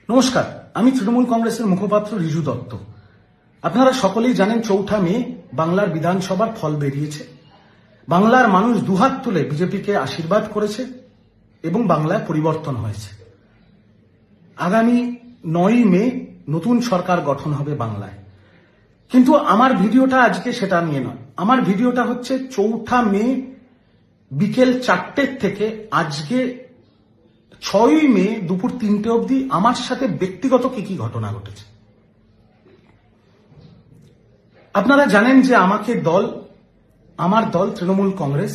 নমস্কার, আমি তৃণমূল কংগ্রেসের মুখপাত্র রিজু দত্ত। আপনারা সকলেই জানেন ৪ঠা মে বাংলার বিধানসভার ফল বেরিয়েছে। বাংলার মানুষ দুহাত তুলে বিজেপিকে আশীর্বাদ করেছে এবং বাংলায় পরিবর্তন হয়েছে। আগামী ৯ই মে নতুন সরকার গঠন হবে বাংলায়। কিন্তু আমার ভিডিওটা আজকে সেটা নিয়ে নয়। আমার ভিডিওটা হচ্ছে ৪ঠা মে বিকেল ৪টের থেকে আজকে ৬ই মে দুপুর ৩টে অবধি আমার সাথে ব্যক্তিগত কি কি ঘটনা ঘটেছে। আপনারা জানেন যে আমার দল তৃণমূল কংগ্রেস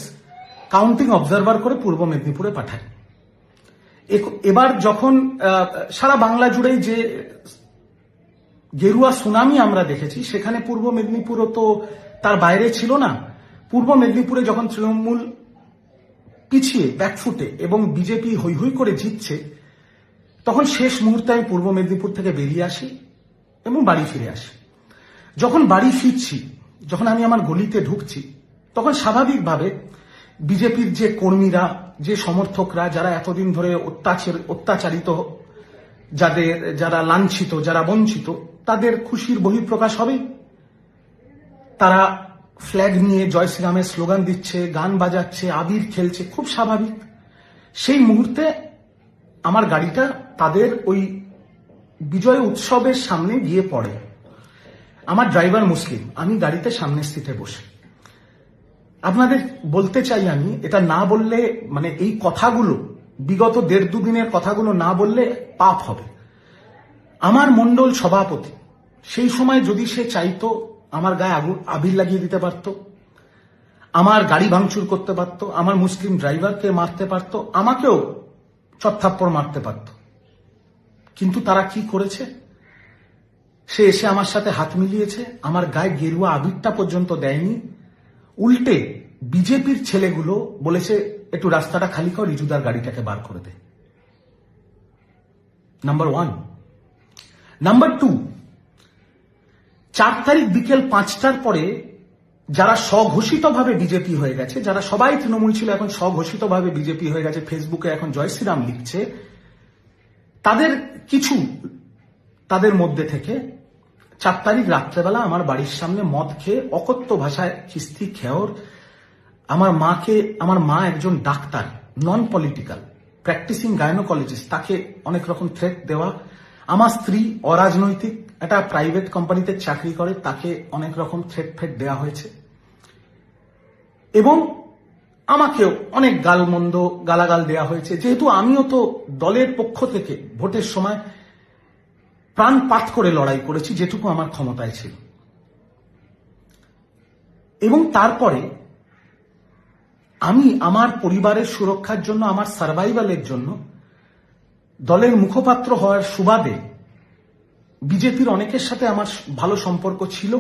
কাউন্টিং অবজারভার করে পূর্ব মেদিনীপুরে পাঠায়। এবার যখন সারা বাংলা জুড়েই যে গেরুয়া সুনামি আমরা দেখেছি, সেখানে পূর্ব মেদিনীপুরও তো তার বাইরে ছিল না। পূর্ব মেদিনীপুরে যখন তৃণমূল পিছিয়ে ব্যাকফুটে এবং বিজেপি হৈ হৈ করে জিতছে, তখন শেষ মুহূর্তে আমি পূর্ব মেদিনীপুর থেকে বেরিয়ে আসি এবং বাড়ি ফিরে আসি। যখন বাড়ি ফিরছি, যখন আমি আমার গলিতে ঢুকছি, তখন স্বাভাবিকভাবে বিজেপির যে কর্মীরা, যে সমর্থকরা, যারা এতদিন ধরে অত্যাচারিত, যারা লাঞ্ছিত, যারা বঞ্চিত, তাদের খুশির বহিঃপ্রকাশ হবেই। তারা ফ্ল্যাগ নিয়ে জয় শ্রীরামের স্লোগান দিচ্ছে, গান বাজাচ্ছে, আবির খেলছে, খুব স্বাভাবিক। সেই মুহূর্তে আমার গাড়িটা তাদের ওই বিজয় উৎসবের সামনে গিয়ে পড়ে। আমার ড্রাইভার মুসলিম, আমি গাড়িতে সামনের সিটে বসে। আপনাদের বলতে চাই, আমি এটা না বললে, মানে এই কথাগুলো বিগত ১.৫-২ দিনের কথাগুলো না বললে পাপ হবে। আমার মণ্ডল সভাপতি সেই সময় যদি সে চাইতো, আমার গায়ে আবির লাগিয়ে দিতে পারত, আমার গাড়ি ভাঙচুর করতে পারত, আমার মুসলিম ড্রাইভারকে মারতে পারত, আমাকেও চত্থাপ্পড় মারতে পারত। কিন্তু তারা কি করেছে? সে এসে আমার সাথে হাত মিলিয়েছে, আমার গায়ে গেরুয়া আবিরটা পর্যন্ত দেয়নি। উল্টে বিজেপির ছেলেগুলো বলেছে, একটু রাস্তাটা খালি কর, রিজুদার গাড়িটাকে বার করে দে। নাম্বার 1। নাম্বার 2, 4 তারিখ বিকেল 5টার পরে যারা স্বঘোষিতভাবে বিজেপি হয়ে গেছে, যারা সবাই তৃণমূল ছিল এখন স্বঘোষিতভাবে বিজেপি হয়ে গেছে, ফেসবুকে এখন জয় শ্রীরাম লিখছে, তাদের মধ্যে থেকে 4 তারিখ রাত্রেবেলা আমার বাড়ির সামনে মদ খেয়ে অকথ্য ভাষায় খিস্তি খেয়র, আমার মা একজন doctor, non political, practising gynaecologist, তাকে অনেক রকম থ্রেট দেওয়া, আমার স্ত্রী অরাজনৈতিক একটা প্রাইভেট কোম্পানিতে চাকরি করে, তাকে অনেক রকম থ্রেট দেওয়া হয়েছে, এবং আমাকেও অনেক গালাগাল দেওয়া হয়েছে। যেহেতু আমিও তো দলের পক্ষ থেকে ভোটের সময় প্রাণপাত করে লড়াই করেছি যেটুকু আমার ক্ষমতায় ছিল, এবং তারপরে আমি আমার পরিবারের সুরক্ষার জন্য, আমার সার্ভাইভালের জন্য দলের মুখপাত্র হওয়ার সুবাদে বিজেপির অনেকের সাথে আমার ভালো সম্পর্ক ছিল,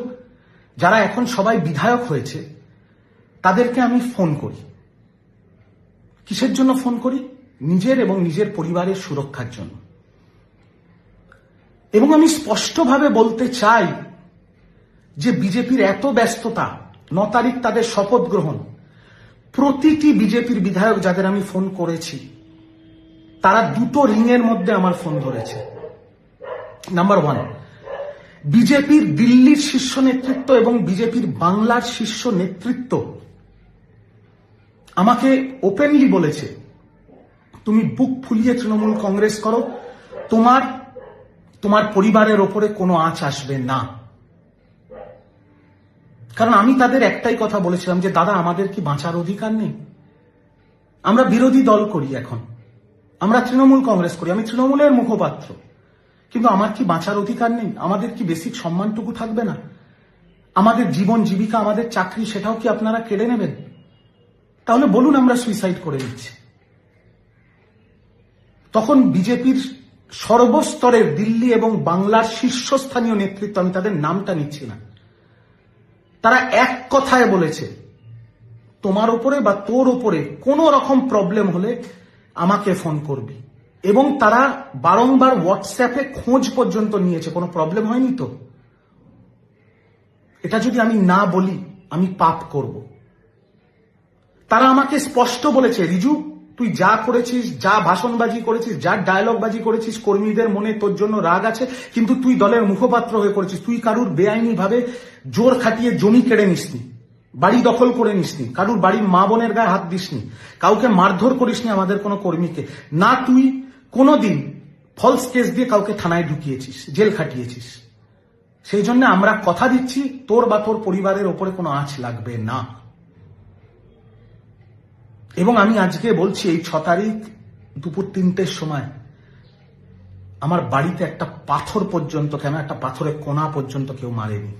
যারা এখন সবাই বিধায়ক হয়েছে, তাদেরকে আমি ফোন করি। কিসের জন্য ফোন করি? নিজের এবং নিজের পরিবারের সুরক্ষার জন্য। এবং আমি স্পষ্টভাবে বলতে চাই যে বিজেপির এত ব্যস্ততা, 9 তারিখ তাদের শপথ গ্রহণ, প্রতিটি বিজেপির বিধায়ক যাদের আমি ফোন করেছি, তারা দুটো রিংয়ের মধ্যে আমার ফোন ধরেছে। নাম্বার 1, বিজেপির দিল্লির শীর্ষ নেতৃত্ব এবং বিজেপির বাংলার শীর্ষ নেতৃত্ব আমাকে ওপেনলি বলেছে, তুমি বুক ফুলিয়ে তৃণমূল কংগ্রেস করো, তোমার পরিবারের ওপরে কোনো আঁচ আসবে না। কারণ আমি তাদের একটাই কথা বলেছিলাম যে, দাদা, আমাদের কি বাঁচার অধিকার নেই? আমরা বিরোধী দল করি, এখন আমরা তৃণমূল কংগ্রেস করি, আমি তৃণমূলের মুখপাত্র, কিন্তু আমার কি বাঁচার অধিকার নেই? আমাদের কি বেসিক সম্মানটুকু থাকবে না? আমাদের জীবন জীবিকা, আমাদের চাকরি, সেটাও কি আপনারা কেড়ে নেবেন? তাহলে বলুন, আমরা সুইসাইড করে নিচ্ছি। তখন বিজেপির সর্বস্তরের দিল্লি এবং বাংলার শীর্ষস্থানীয় নেতৃত্ব, আমি তাদের নামটা নিচ্ছি না, তারা এক কথায় বলেছে, তোমার উপরে বা তোর উপরে কোনো রকম প্রবলেম হলে আমাকে ফোন করবি। এবং তারা বারংবার হোয়াটসঅ্যাপে খোঁজ পর্যন্ত নিয়েছে, কোনো প্রবলেম হয়নি তো? এটা যদি আমি না বলি, আমি পাপ করব। তারা আমাকে স্পষ্ট বলেছে, রিজু, তুই যা করেছিস, যা ভাষণবাজি করেছিস, যা ডায়লগবাজি করেছিস, কর্মীদের মনে তোর জন্য রাগ আছে, কিন্তু তুই দলের মুখপাত্র হয়ে করেছিস। তুই কারুর বেআইনি ভাবে জোর খাটিয়ে জমি কেড়ে নিসনি, বাড়ি দখল করে নিসনি, কারুর বাড়ির মা বোনের গায়ে হাত দিসনি, কাউকে মারধর করিসনি আমাদের কোনো কর্মীকে না। তুই কোনোদিন ফলস কেস দিয়ে কাউকে থানায় ঢুকিয়েছিস, জেল খাটিয়েছিস। সেই জন্য আমরা কথা দিচ্ছি, তোর বা তোর পরিবারের ওপরে কোনো আঁচ লাগবে না। এবং আমি আজকে বলছি, এই 6 তারিখ দুপুর 3টের সময় আমার বাড়িতে একটা পাথর পর্যন্ত, কেন একটা পাথরের কোনা পর্যন্ত কেউ মারেনি।